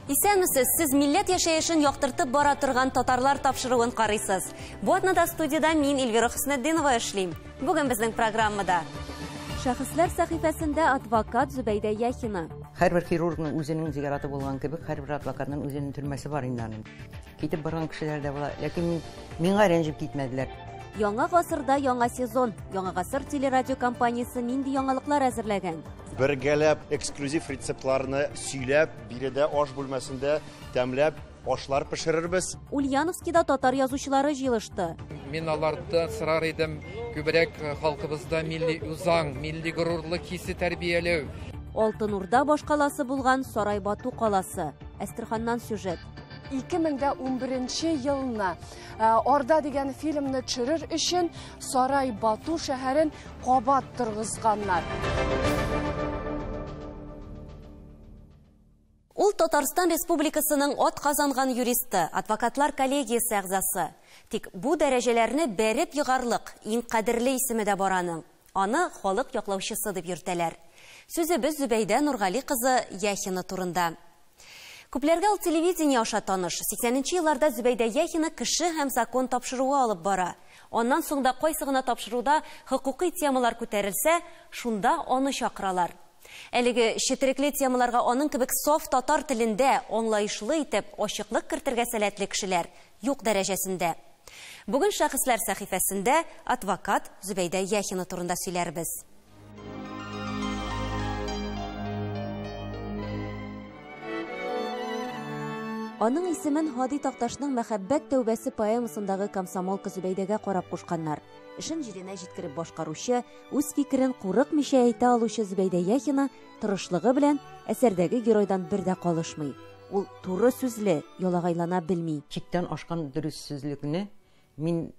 Исәнмесез, сез милләт яшәешен яктыртып бара торган татарлар тапшыруын карыйсыз. Бу атнада студияда мин Эльвира Хөснетдинова эшлим. Бүген безнең программада Шәхесләр сәхифәсендә адвокат Зөбәйдә Яхина. Һәрбер хирургның үзенең зияраты булган кебек, һәрбер адвокатның үзенең төрмәсе бар инде аның. Китеп барган кешеләр дә була, ләкин миңа рәнҗеп китмәделәр. Яңа гасырда яңа сезон. Яңа гасыр телерадио компаниясе нинди яңалыклар әзерләгән? Бергәләп эксклюзив рецептларны сөйләп, биредә аш бүлмәсендә тәмләп ашлар пешерербез. Ульяновскида татар язучылары җыелышты. Мин аларда сорар идем, күбрәк халкыбызда милли үзаң, милли горурлык хисе тәрбияләү. Алтынурда башкаласы булган Сарай Бату каласы. Әстерханнан сюжет. 2011 елына Орда дигән фильмны төшерер өчен Сарай Бату шәһәрен кабат торгызганнар. Ул Татарстан Республикасының ат казанган юристы, адвокатлар коллегиясе әгъзасы. Тик бу дәрәҗәләрне бәреп егарлык иң кадерле исеме дә бар аның. Аны халык яклаучысы дип йөртәләр. Сүзебез Зөбәйдә Нургали кызы Яхина турында. Күпләргә ул телевидение аша таныш. 80нче елларда Зөбәйдә Яхина кеше һәм закон тапшыруы алып бара. Аннан соң да кайсы гына тапшыруда хокукый темалар күтәрелсә, шунда аны чакыралар. Әлеге четерекле темаларга аның кебек саф татар телендә аңлаешлы итеп ачыклык кертергә сәләтле кешеләр юк дәрәҗәсендә. Бүген шәхесләр сәхифәсендә адвокат Зөбәйдә Яхина турында сөйләрбез. Аның исемен Хади Такташның Мәхәббәт тәүбәсе поэмасындагы комсомолка Зөбәйдәгә карап кушканнар. Эшен җиренә җиткереп башкаручы, үз фикерен курыкмыйча әйтә алучы Зөбәйдә Яхина тырышлыгы белән әсәрдәге геройдан бер дә калышмый. Ул туры сүзле, ялагайлана белми. Чиктән ашкан дөрес сүзлекне мин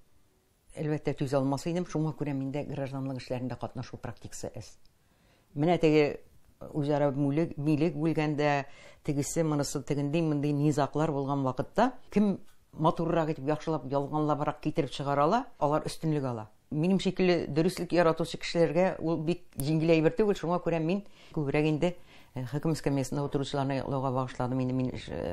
әлбәттә түзә алмас идем, шуңа күрә миндә гражданлык эшләрендә катнашу практикасы әз. Менә теге үзара милек бүлгәндә тегесе монысы тегендей мондый низаклар булган вакытта кем матуррак итеп яхшылап ялганлабрак китереп чыгарала, алар өстенлек ала. Минем шикелле дөрестлек яратучы кешеләргә ул бик җиңел әйбер түгел, шуңа күрә мин күбрәк инде хөкем эскәмиясендә утыручыларны яклауга багышладым инде мин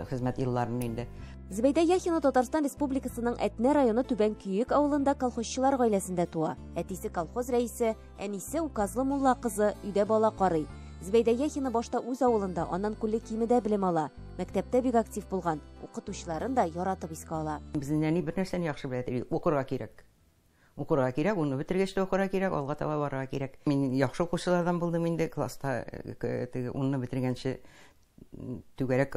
хезмәт елларын инде. Зөбәйдә Яхина Татарстан Республикасының Әтнә районы Түбән Күйек авылында колхозчылар гаиләсендә туа. Әтисе колхоз рәисе, әнисе указлы мулла кызы, өйдә бала карый. Зөбәйдә Яхина башта үз авылында, аннан күлле кимедә белем ала. Мәктәптә бик актив булган, укытучыларын да яратып искә ала. Безнең нәни бер нәрсәне яхшы белә, укырга кирәк. Укырга кирәк, уны бетергәч тә укырга кирәк, алга таба барырга кирәк. Мин яхшы укучылардан булдым инде класста, уны бетергәнче түгәрәк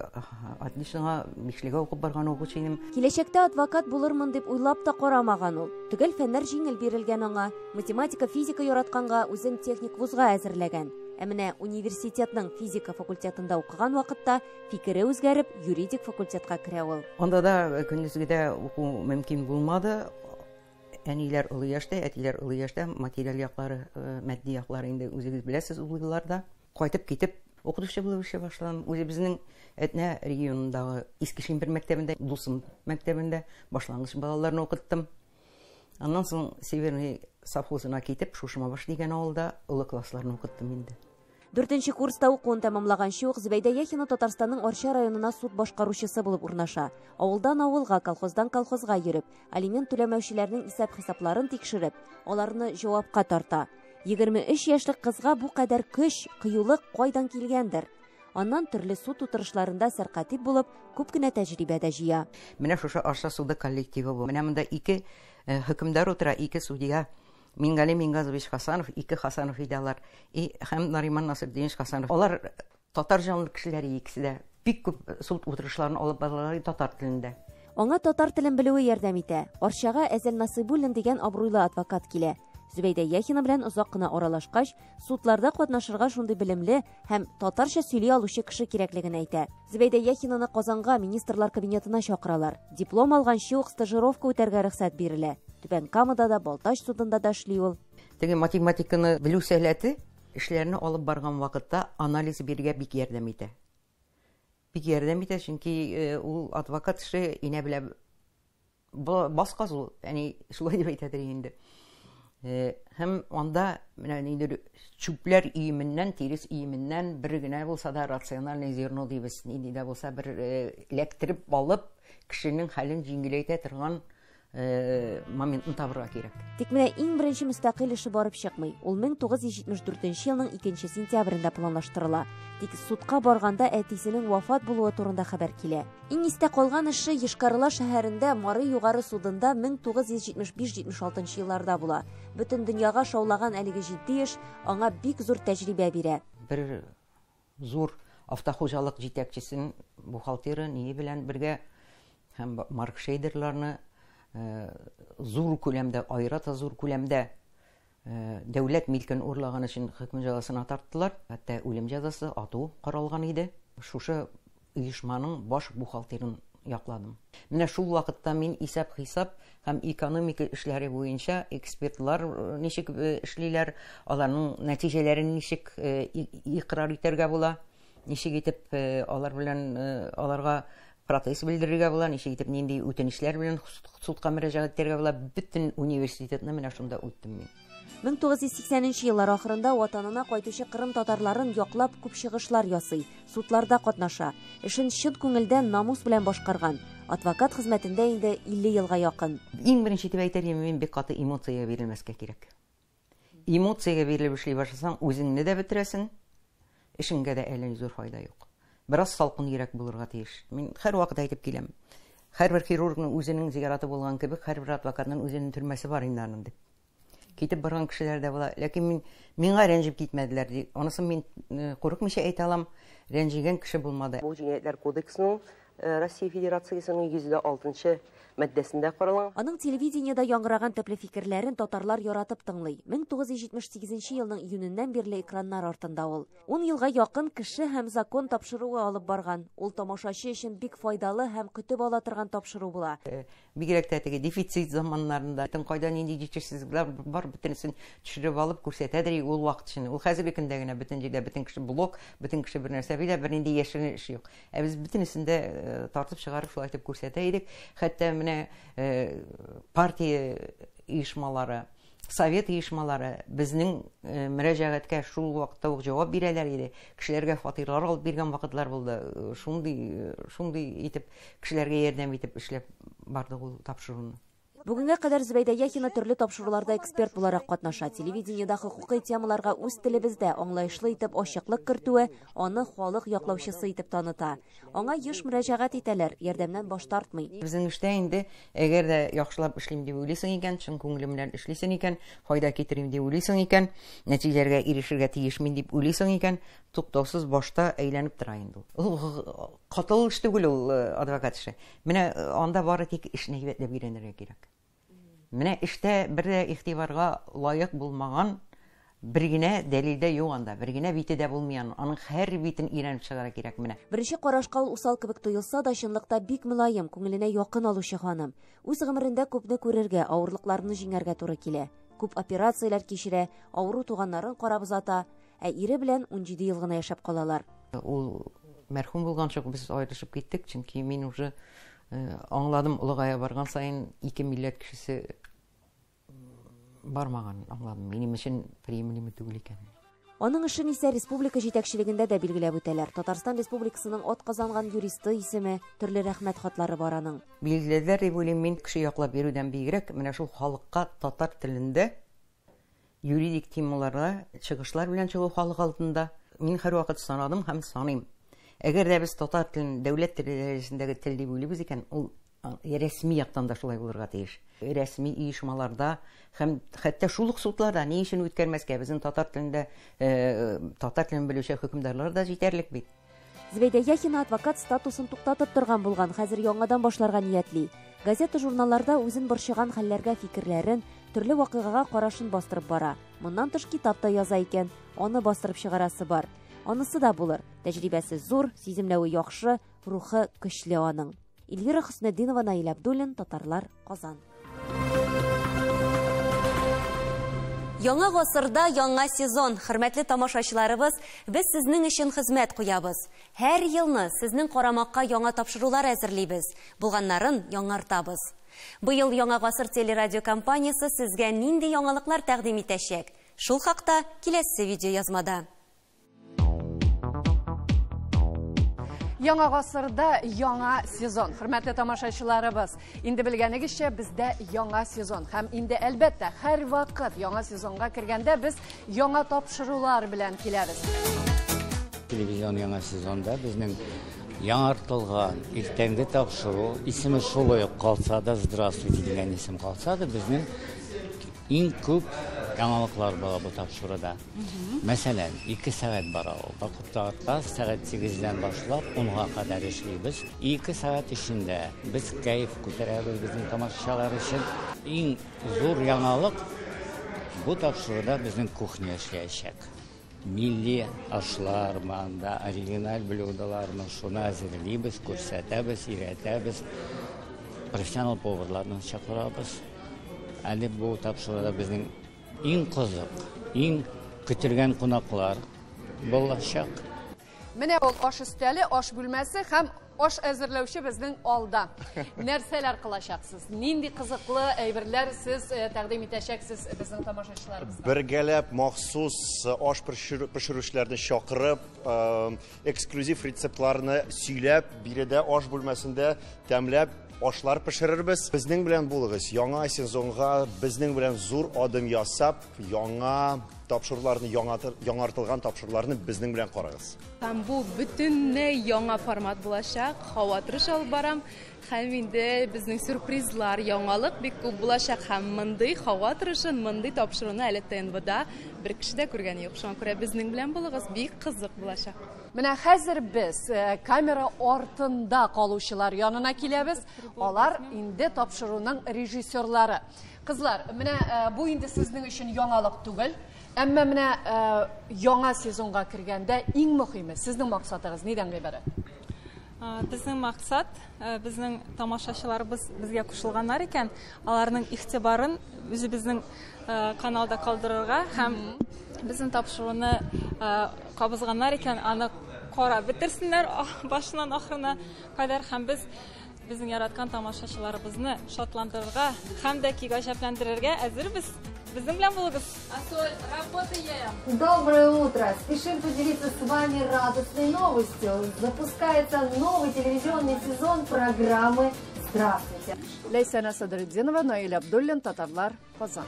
отличныга бишлегә укып барган укучы идем. Киләчәктә адвокат булырмын дип уйлап та карамаган ул. Төгәл фәннәр җиңел бирелгән аңа, математика, физика яратканга үзен техник вузга әзерләгән. Әмінә университетның физика факультетында укыган вакытта фикере үзгәреп, юридик факультетка керә ул. Анда да көндезгедә уку мөмкин булмады. Әниләр олы яшьтә, әтиләр олы яшьтә, материаль яклары, матди яклары инде үзегез беләсез улларда. Кайтып китеп укытучы булып эшләп башладым. Үзебезнең Әтнә регионындагы Искешин бер мәктәбендә, Дусым мәктәбендә башлангыч балаларны укыттым. Аннан соң Северный совхозына китеп, Шушымабаш дигән авылда олы классларны укыттым инде. 4нче курста укуын тәмамлаганчы ук Зөбәйдә Яхина Татарстанның Арча районына суд башкаручысы булып урнаша. Авылдан авылга, колхоздан колхозга йөреп, алимент түләмәүчеләрнең исәп-хисапларын тикшереп, аларны җавапка тарта. 23 яшьлек кызга бу кадәр көч, кыюлык кайдан килгәндер? Аннан төрле суд утырышларында сәркатип булып, күп кенә тәҗрибә дә җыя. Менә шушы Арча суды коллективы бу. Менә монда 2 хөкемдар утыра, 2 судья. Мингали Мингазович Хасанов, 2 Хасанов идалар, һәм Нариман Насырдинович Хасанов. Алар татар җанлы кешеләр икесе дә. Бик күп суд утырышларын алып баралар татар телендә. Аңа татар телен белүе ярдәм итә. Арчага Әзәл Насыйбуллин дигән абруйлы адвокат килә. Зөбәйдә Яхина белән озак кына аралашкач, судларда катнашырга шундый белемле һәм татарча сөйли алучы кеше кирәклеген әйтә. Зөбәйдә Яхинаны Казанга министрлар кабинетына чакыралар. Диплом алганчы ук стажировка үтәргә рөхсәт бирелә. Түбән Камада да, Балтач судында да эшли ул. Теге математиканы белү сәләте эшләрне алып барган вакытта анализ бирергә бик ярдәм итә. Бик ярдәм итә, чөнки ул адвокат эше инә белә басказ ул, яни шулай дип әйтәдер инде. Hem анда çüpler iyiminden, terис iyiminden bir gene bolsa da rasyonel zerno diybiz. Nidi de bolsa bir elektrip alıp kişinin halin jingileyte turgan моментын табырга кирәк. Тик менә иң беренче мөстәкыйль эше барып чыкмый. Ул 1974 елның 2 сентябрендә планлаштырыла. Тик судка барганда әтисенең вафат булуы турында хәбәр килә. Иң истә калган эше Йошкар-Ола шәһәрендә Мары югары судында 1975-76 елларда була. Бөтен дөньяга шаулаган әлеге җитди эш аңа бик зур тәҗрибә бирә. Bir зур автохожалык җитәкчесен бухгалтеры ни белән бергә һәм маркшейдерларны зур күләмдә, айрата зур күләмдә дәүләт милкен урлаган өчен хөкем җәзасына тарттылар. Хәтта үлем җәзасы ату каралган иде. Шушы оешманың баш бухгалтерын якладым. Менә шул вакытта мин исәп-хисап һәм экономика эшләре буенча экспертлар ничек эшлиләр, аларның нәтиҗәләрен ничек иqrar итәргә була, ничек итеп алар белән аларга протест белдерергә була, ничек итеп нинди үтенечләр белән судка мөрәҗәгать итәргә була. Бөтен университетны менә шунда үттем мин. 1980 еллар ахырында ватанына кайтучы кырым татарларын яклап күп чыгышлар ясый, судларда катнаша. Эшен чын күңелдән намус белән башкарган. Адвокат хезмәтендә инде 50 елга якын. Иң беренче итеп әйтәм, мин бик каты эмоциягә бирелмәскә кирәк. Эмоциягә бирелеп эшли башласаң, үзеңне дә бетерәсең, эшеңгә дә әллә зур файда юк. Biraz салкын йөрәк булырга тиеш. Мин һәр вакыт әйтеп киләм. Һәрбер хирургның үзенең зияраты булган кебек, һәрбер адвокатның үзенең төрмәсе бар инде аның дип. Китеп барган кешеләр дә була, ләкин миңа рәнҗеп китмәделәр ди. Анысын мин курыкмыйча әйтә алам, рәнҗигән кеше булмады. Бу җинаятьләр кодексының Россия Федерациясының 106-нчы маддәсендә каралган. Аның телевидениедә яңгыраган төпле фикерләрен татарлар яратып тыңлый. 1978 елның июненнән бирле экраннар артында ул. 10 елга якын кеше һәм закон тапшыруы алып барган. Ул тамашачы өчен бик файдалы һәм көтеп ала торган тапшыру була. Бигрәк тә теге дефицит заманнарында кайда нинди җитешсезлекләр бар, бөтенесен төшереп алып күрсәтәдер ул вакыт өчен. Ул хәзерге көндә генә бөтен җирдә бөтен кеше блок, бөтен кеше бер нәрсә бирә, бер нинди яшерен эш юк. Без бөтенесендә тартып чыгарып шулай итеп күрсәтә идек. Хәтта партия оешмалары, совет оешмалары безнең мөрәҗәгатькә шул вакытта ук җавап бирәләр иде. Кешеләргә фатирлар алып биргән вакытлар булды. Шундый итеп кешеләргә ярдәм итеп эшләп бардык ул тапшыруны. Бүгенгә кадәр Зөбәйдә Яхина төрле тапшыруларда эксперт буларак катнаша. Телевидениедә хокукый темаларга үз телебездә аңлаешлы итеп ачыклык кертүе аны халык яклаучысы итеп таныта. Аңа еш мөрәҗәгать итәләр, ярдәмнән баш тартмый. Безнең эштә инде әгәр дә яхшылап эшлим дип уйлыйсың икән, чын күңелем белән эшлисең икән, файда китерим дип уйлыйсың икән, нәтиҗәләргә ирешергә тиешмен дип уйлыйсың икән, туктаусыз башта әйләнеп тора инде ул. Катыл эш түгел ул адвокат эше. Менә анда бары тик эшне һәйбәтләп өйрәнергә кирәк. Менә эштә бер дә игътибарга лаек булмаган бер генә дәлилдә юк анда, бер генә битедә булмаган. Аның һәр битен өйрәнеп чыгарга кирәк менә. Беренче карашка ул усал кебек тоелса да, чынлыкта бик мөлаем, күңеленә якын алучы ханым. Үз гомерендә күпне күрергә, авырлыкларны җиңәргә туры килә. Күп операцияләр кичерә, авыру туганнарын карап узата, ә ире белән 17 ел гына яшәп калалар. Ул мәрхүм булганчык без аерышып киттек, чөнки мин уже аңладым, улыгая барган сайын 2 милләт кешесе бармаган, аңладым. Минем өчен приемлемо түгел икән. Аның эшен исә республика җитәкчелегендә дә билгеләп үтәләр. Татарстан Республикасының атказанган юристы исеме, төрле рәхмәт хатлары бар аның. Билгеләр дип уйлыйм мин, кеше яклап бирүдән бигрәк, менә шул халыкка татар телендә юридик темаларга чыгышлар белән чыгу халык алдында мин һәр вакыт санадым һәм саныйм. Әгәр дә без татар телен дәүләт телендәге тел дип уйлыйбыз икән, ул рәсми яктан да шулай булырга тиеш. Рәсми оешмаларда һәм хәтта шул ук судларда ни өчен үткәрмәскә, безнең татар телен белүче хөкемдарлар да җитәрлек бит. Зөбәйдә Яхина адвокат статусын туктатып торган булган, хәзер яңадан башларга ниятли. Газета, журналларда үзен борчыган хәлләргә фикерләрен, төрле вакыйгага карашын бастырып бара. Моннан тыш китап та яза икән, аны бастырып чыгарасы бар. Анысы да булыр. Тәҗрибәсе зур, сиземләве яхшы, рухы көчле аның. Эльвира Хөснетдинова, Наил Абдуллин, Татарлар, Казан. Яңа гасырда яңа сезон. Хөрмәтле тамашачыларыбыз, без сезнең өчен хезмәт куябыз. Һәр елны сезнең карамакка яңа тапшырулар әзерлибез. Булганнарын яңартабыз. Быел Яңа гасыр телерадиокомпаниясе сезгә нинди яңалыклар тәкъдим итәчәк? Шул хакта киләсе видео язмада. Яңа гасырда яңа сезон. Хөрмәтле тамашачыларыбыз, инде белгәнегезчә бездә яңа сезон. Һәм инде әлбәттә һәр вакыт яңа сезонга кергәндә без яңа тапшырулар белән киләбез. Телевизион яңа сезонда безнең яңартылган иртәнге тапшыру исеме шулай ук калса да, здравствуйте дигән исем калса да, безнең иң күп яңалыклар бар бу тапшыруда. Мәсәлән, 2 сәгать бара ул. Вакытта сәгать 8-дән башлап 10-га кадәр эшлибез. 2 сәгать эчендә без кайф күтәрәбез безнең тамашачылар өчен. Иң зур яңалык бу тапшыруда безнең кухня эшләячәк. Милли ашлар, манда оригиналь блюдаларны шуны әзерлибез, күрсәтәбез, өйрәтәбез. Профессионал поварларны чакырабыз. Әле бу тапшыруда безнең иң кызык, иң көтелгән кунаклар булачак. Менә ул аш өстәле, аш бүлмәсе һәм аш әзерләүче безнең алда. Нәрсәләр кылачаксыз? Нинди кызыклы әйберләр сез тәкъдим итәчәксез безнең тамашачыларыбызга? Бергәләп махсус аш пешерүчеләрне чакырып, эксклюзив рецептларны сөйләп, биредә аш бүлмәсендә тәмләп ашлар пешерербез. Безнең белән булыгыз. Яңа сезонга безнең белән зур адым ясап, яңа тапшыруларны, яңартылган тапшыруларны безнең белән карагыз. Һәм бу бөтенләй яңа формат булачак. Хаватырыш алып барам. Һәм инде безнең сюрпризлар, яңалык бик күп булачак. Һәм мондый хаватырышын, мондый тапшыруны әле ТНВда бер кеше дә күргән юк. Шуңа күрә безнең белән булыгыз, бик кызык булачак. Менә хәзер без камера артында калучылар янына киләбез. Алар инде тапшыруның режиссерлары. Кызлар, менә бу инде сезнең өчен яңалык түгел. Әмма менә яңа сезонга кергәндә иң мөһиме сезнең максатыгыз нидән гыйбарәт? Безнең максат, безнең тамашачыларыбыз безгә кушылганнар икән, аларның игътибарын үзебезнең каналда калдырырга һәм безнең тапшыруны кабызганнар икән, аны карап бетерсеннәр башыннан ахырына кадәр һәм безнең яраткан тамашачыларыбызны шатландырырга һәм дә гаҗәпләндерергә әзербез. Безнең белән булыгыз. Асоль, работаем. Доброе утро. Спешим поделиться с вами радостной новостью. Запускается новый телевизионный сезон программы «Здравствуйте». Ләйсәнә Садретдинова, Наил Абдуллин, Татарлар, Казан.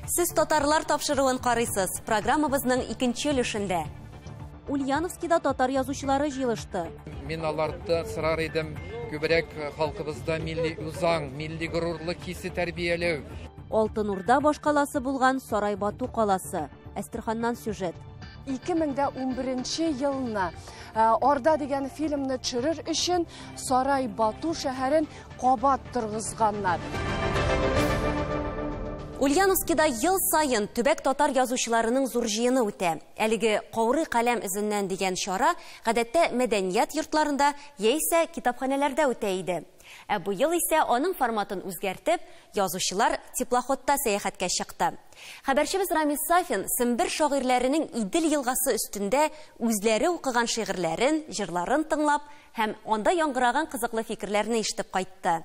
Сез татарлар тапшыруын карыйсыз. Программабызның икенче өлешендә. Ульяновскида татар язучылары җыелышты. Мин аларда сорар идем, күбрәк халкыбызда милли үзаң, милли горурлык хисе тәрбияләү. Алтын Урда башкаласы булган Сарай Бату каласы. Әстерханнан сюжет. 2011 елны Орда дигән фильмны төшерер өчен Сарай Бату шәһәрен кабат торгызганнар. Ульяновскида ел сайын төбәк татар язучыларының зур җыены үтә. Әлеге каурый каләм эзеннән дигән чара гадәттә мәдәният йортларында яисә китапханәләрдә үтә иде. Бу ел исә аның форматын үзгәртеп, язучылар теплоходта сәяхәткә чыкты. Хәбәрчебез Рамис Сафин Сембер шагыйрьләренең Идел елгасы өстендә үзләре укыган шигырьләрен, җырларын тыңлап һәм анда яңгыраган кызыклы фикерләрне ишетеп кайтты.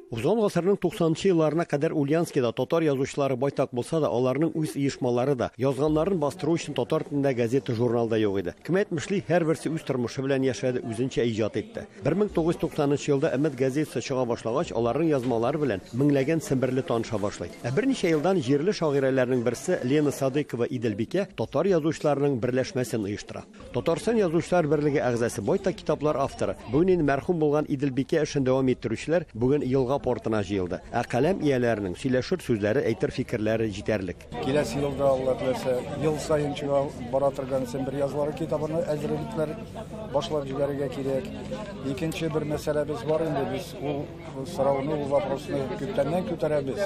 Узган гасырның 90-нчы елларына кадәр Ульяновскида татар язучылары байтак булса да, аларның үз оешмалары да, язганнарын бастыру өчен татар телендә газета, журналда юк иде. Кем әйтмешли, һәрберсе үз тормышы белән яшәде, үзенчә иҗат итте. 1990 елда Әмәт газетасы чыга башлагач, аларның язмалары белән меңләгән семберле таныша башлый. Берничә елдан җирле шагыйрәләрнең берсе Лена Садыкова Иделбикә татар язучыларының берләшмәсен оештыра. Татарстан язучылар берлеге әгъзасы, байтак китаплар авторы, бүген мәрхүм булган Иделбикә эшен дәвам иттерүчеләр бүген елга портына җыелды. Каләм ияләренең сөйләшер сүзләре, әйтер фикерләре җитәрлек. Киләсе елда Алла теләсә, ел саен чыга бара торган Сембер язлары китабыны әзерләп башлап җибәрергә кирәк. Икенче бер мәсьәләбез бар инде, без ул сорауны, ул вопросны күптәннән күтәрәбез.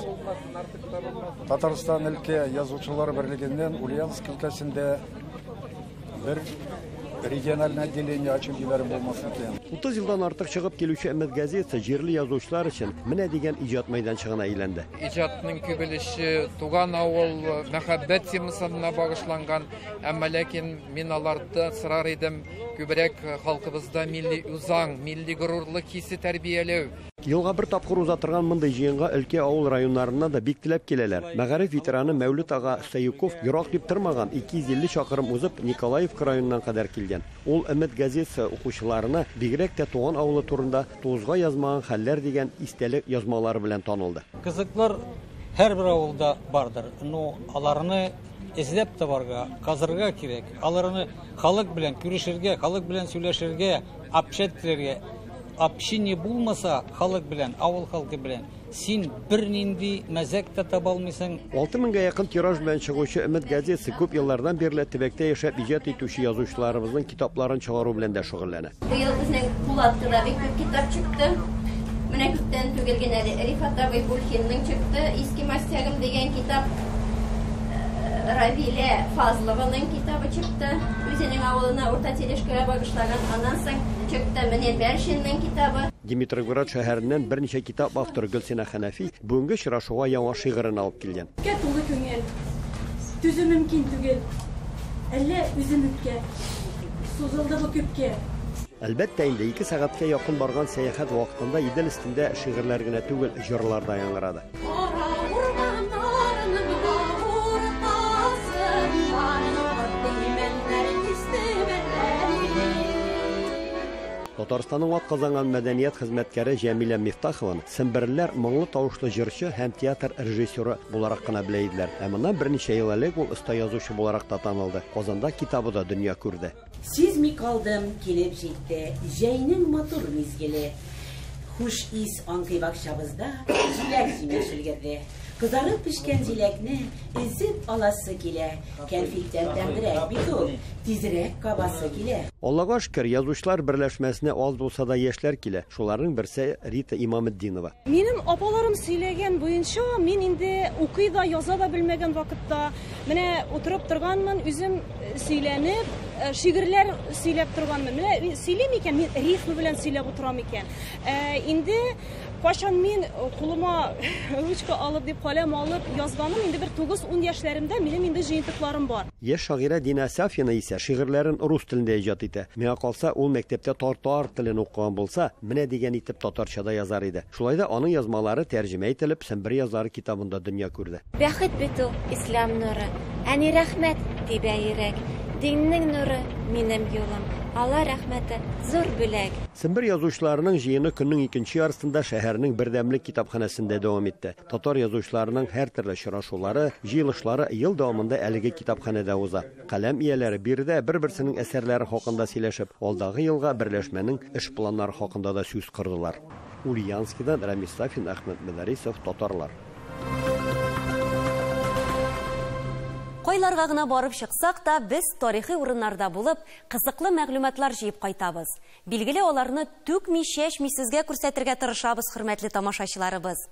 Татарстан өлкә язучылар берлегеннән Ульяновск өлкәсендә бер региональное отделение açıp giderim olmasın diye. 30 yıldan artıq çıkıp gelüşü Ümit gazetesi yerli yazıcılar için mine degen icad meydançığına eğlendi. İcadның көбелеше туган авыл, мәхәббәт темасына багышланган, әмма ләкин мин аларда сорар идем күбрәк халкыбызда милли үзаң, милли горурлы хисе тәрбияләү. Yılga bir tapkır uzatırgan mınday jiyinga ülke avul rayonlarına da bik tilep keleler. Мәгариф veteranı Мәвлүт Ağa Sayukov Irak dip tırmagan 250 şakırım uzıp Nikolaevka rayonundan kadar kilgen. Ol Ümit gazetesi okuşlarına bigirek de Tuğan avulu turunda tozga yazmağın haller degen istelik yazmaları bilen tanıldı. Kızıklar her bir avulda bardır. Alarını izlep tabarga, kazırga kirek. Alarını halk bilen görüşürge, halk bilen söyleşirge, apşetlerge. Общение bulmasa halk bilen, avul halkı bilen sen bir nindi mezek de tabalmısın. 6000'ga yakın tiraj bilen çıgışı Ümit gazetesi köp yıllardan beri Tibet'te yaşap icad etüşü yazıcılarımızın kitaplarını çıgarу bilen de şug'ullanadi. Bu yıl bizning Po'latda bir köp kitap çıktı. Mene köpten tugilgan Rifat Abuyxonning çıktı. Eski Masterım degan kitap. Ravile Fazlovaning kitabı çıktı. Özünün avuluna Orta Teleshko'ya bag'ishlagan Anansan çıktı. Mene Bershinning kitabı. Dimitrivgrad şəhərindən bir neçə kitab avtoru Gülsina Xanafi bugungi şiraşuğa yangi şiirini alıb kelgan. To'g'ri ko'ngil, tuzi mumkin tugil. Alla o'zimizga so'zildi bu ko'pga. Albatta endi 2 soatga yaqin borgan sayohat vaqtida Idil üstünde şiirlargina tugul jurlar da yangradi. Татарстанның ат казанган мәдәният хезмәткәре Җәмилә Мифтахованы Сымбирләр моңлы тавышлы җырчы һәм театр режиссеры буларак кына белә иделәр. Ә моннан берничә ел элек ул оста язучы буларак та танылды. Казанда китабы да дөнья күрде. Сизми калдым, килеп җитте, җәйнең матур мизгеле. Хуш ис аңкый бакчабызда җиләк җимешелгәде. Kızarıp pişken zilekni ezip alası kile, kelfikten temdirek bitul, tizirek kabası kile. Allah'a şükür yazıçlar birleşmesine az bulsa da yaşlar kile. Şuların birisi Rita İmamiddinova. Benim apalarım söyleyen boyunca men indi okuy da yaza da bilmegen vakitte mene oturup durganman, üzüm söylenip şiirler söylep durganman. Mene söylemiken men ritmi bilen söylep oturam iken. Indi Kaçan men kuluma rüçka alıp dip kalem alıp yazganım indi bir 9-10 yaşlarımda benim indi jeyintiklarim var. Yaş şaire Dina Safina ise şiirlerin Rus tilinde icad etti. Mea kalsa ol mektepte Tatar tilini okugan bolsa, mene degen itip Tatarçada yazar idi. Şulayda onun yazmaları tercüme etilip Sembir yazarı kitabında dünya gördü. Бәхет бит ул ислам нуры. Әни рәхмәт тибә йөрәк. Диннең нуры минем юлым. Allah rəhməti zor bülək. Sembir yazıcılarının jiyini günün ikinci yarısında şəhərinin birdəmlik kitabxanasında devam etdi. Tatar yazıcılarının hər türlü şiraşuları, jiyilişləri yıl davamında əligi kitabxanada uza. Qaləm iyələri birdə bir-birsinin əsərləri haqqında söyləşib, aldığı yılğa birləşmənin iş planları haqqında da söz qırdılar. Ulyanskidan Ramiz Safin, Ahmet Medarisov, Tatarlar. Кайларга гына барып чыксак та, без тарихи урыннарда булып, кызыклы мәгълүматлар җыеп кайтабыз. Билгеле, аларны түкми-чәчми сезгә күрсәтергә тырышабыз, хөрмәтле тамашачыларыбыз.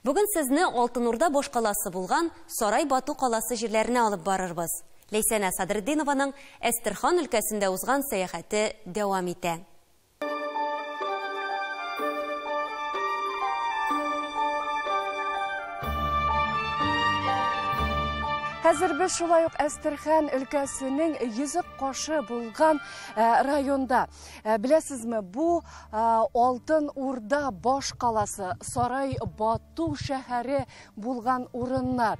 Бүген сезне Алтын Урда башкаласы булган Сарай Бату каласы җирләренә алып барырбыз. Ләйсәнә Садретдинованың Әстерхан өлкәсендә узган сәяхәте дәвам итә. Хәзер без шулай ук Әстерхан өлкәсенең йөзек кашы булган районда. Беләсезме, бу Алтын Урда баш каласы, Сарай Бату шәһәре булган урыннар.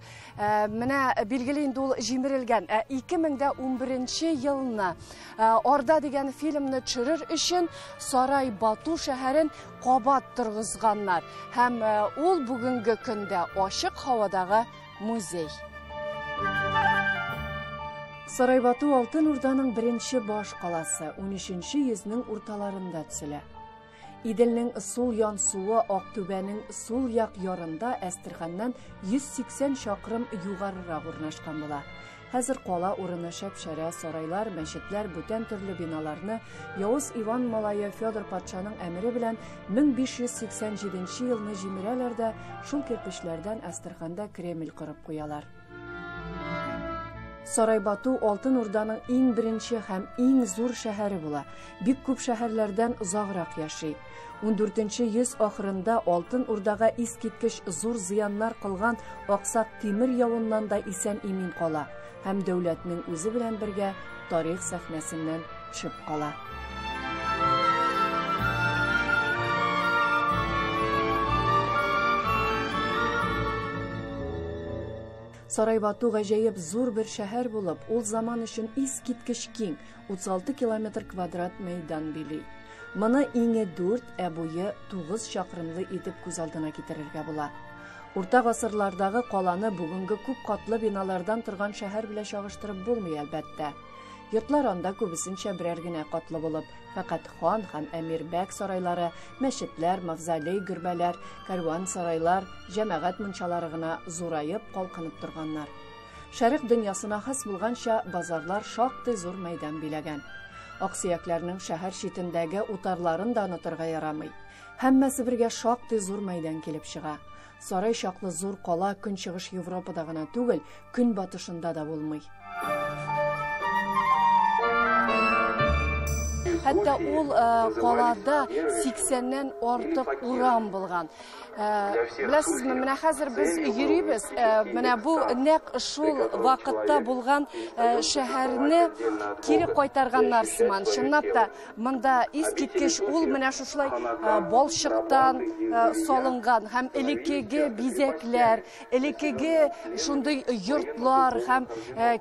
Менә билгеле инде ул җимерелгән. 2011 елны Орда дигән фильмны төшерер өчен Сарай Бату шәһәрен кабат торгызганнар. Һәм ул бүгенге көндә ачык һавадагы музей. Сарай Бату Алтын Урданың беренче баш каласы 13-нче йөзнең урталарында төзелә. Иделнең сул ян суы Актүбәнең сул як ярында Әстерханнан 180 чакрым югарырак урнашкан була. Хәзер кала урыны шәп-шәрә, сарайлар, мәчетләр, бүтән төрле биналарны Явыз Иван малае Федор патшаның әмере белән 1587 елны җимерәләр дә шул кирпечләрдән Әстерханда Кремль корып куялар. Сарай Бату Алтын Урданың иң беренче һәм иң зур шәһәре була. Бик күп шәһәрләрдән узаграк яши. 14-нче йөз ахырында Алтын Урдага искиткеч зур зыяннар кылган Аксак тимер явыннан да исән-имин кала һәм дәүләтнең үзе белән бергә тарих сәхнәсеннән төшеп кала. Сарай Бату гаҗәеп зур бер шәһәр булып, ул заман өчен искиткеч киң, 36 километр квадрат мәйдан били. Моны иңе 4, буе 9 чакрымлы итеп күз алдына китерергә була. Урта гасырлардагы каланы бүгенге күп катлы биналардан торган шәһәр белән чагыштырып булмый әлбәттә. Йортлар анда күбесенчә берәр генә катлы булып, фақат хан һәм әмирбәк сарайлары, мәчетләр, мавзолей гөрбәләр, кәрван сарайлар, җәмәгать мунчалары гына зурайып, калкынып торганнар. Шәрык дөньясына хас булганча базарлар шактый зур мәйдан биләгән. Аксөякләрнең шәһәр читендәге утарларын да онытырга ярамый. Һәммәсе бергә шактый зур мәйдан килеп чыга. Сарай чаклы зур кала көнчыгыш Европада гына түгел, көн батышында да булмый. Хәтта ул калада 80-нән артык урам булган. Беләсезме, менә хәзер без йөрибез, менә бу нәкъ шул вакытта булган шәһәрне кире кайтарганнар сыман. Чынлап та, монда искиткеч ул менә шушлай балчыктан салынган һәм элеккеге бизәкләр, элеккеге шундый йортлар һәм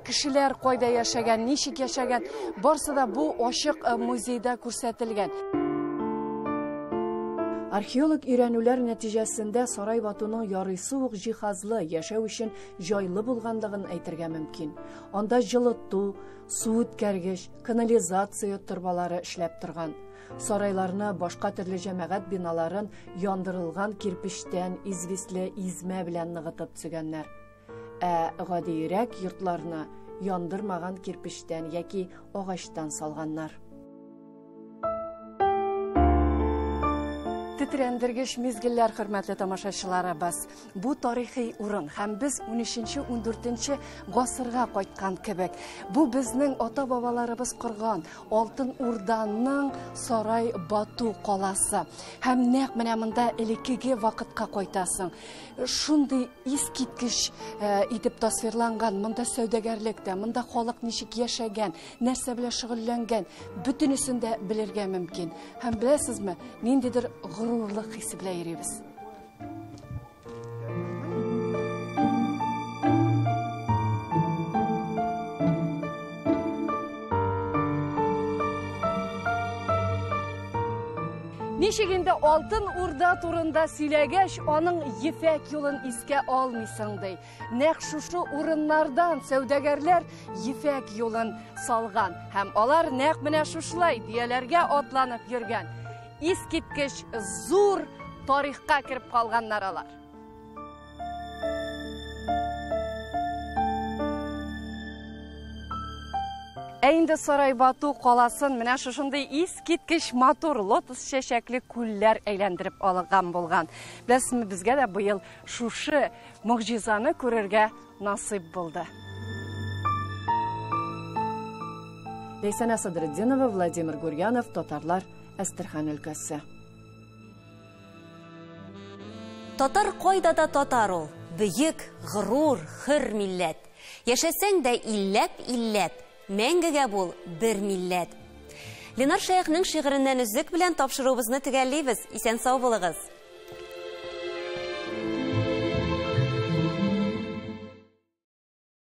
кешеләр кайда яшәгән, ничек яшәгән, барсы да бу ачык музейда күрсәтелгән. Археолог өйрәнүләр нәтиҗәсендә Сарай Батуның ярыйсы ук җиһазлы, яшәү өчен җайлы булганлыгын әйтергә мөмкин. Анда җылыту, су үткәргеч, канализация торбалары эшләп торган. Сарайларны, башка төрле җәмәгать биналарын яндырылган кирпечтән, извисле измә белән ныгытып төзегәннәр. Гадиерәк йортларны яндырмаган кирпечтән яки агачтан салганнар. Тетрәндергеч мизгелләр, хөрмәтле тамашачыларыбыз. Бу тарихи урын һәм без 13-14 гасырга кайткан кебек. Бу безнең ата-бабаларыбыз корган Алтын Урданың Сарай Бату каласы. Һәм нәкъ менә монда элеккеге вакытка кайтасың. Шундый искиткеч итеп тасвирланган, монда сәүдәгәрлектә, монда халык ничек яшәгән, нәрсә белән шөгыльләнгән, бөтенесен дә белергә мөмкин. Һәм беләсезме, ниндидер горурлык хисе белән йөрибез. Ничек инде Алтын Урда турында сөйләгәч, аның Ефәк юлын искә алмыйсың ди. Нәкъ шушы урыннардан сәүдәгәрләр Ефәк юлын салган һәм алар нәкъ менә шушлай дияләргә атланып йөргән. Искиткеч зур тарихка кирип калганнар алар. Инде Сарай Бату каласын менә шушындай искиткеч матур лотос чәчәкле күлләр әйләндереп алган булган. Беләсезме, безгә дә быел шушы мөгъҗизаны күрергә насыйп булды. Лейсана Садретдинова, Владимир Гурьянов, Татарлар, Әстерхан өлкәсе. Татар кайда да татар ул. Бөек, горур, хөр милләт. Яшәсәң дә илләп, мәңгегә бул бер милләт. Ленар Шәйхнең шигыреннән үзек белән тапшыруыбызны төгәллибез. Исән сау булыгыз.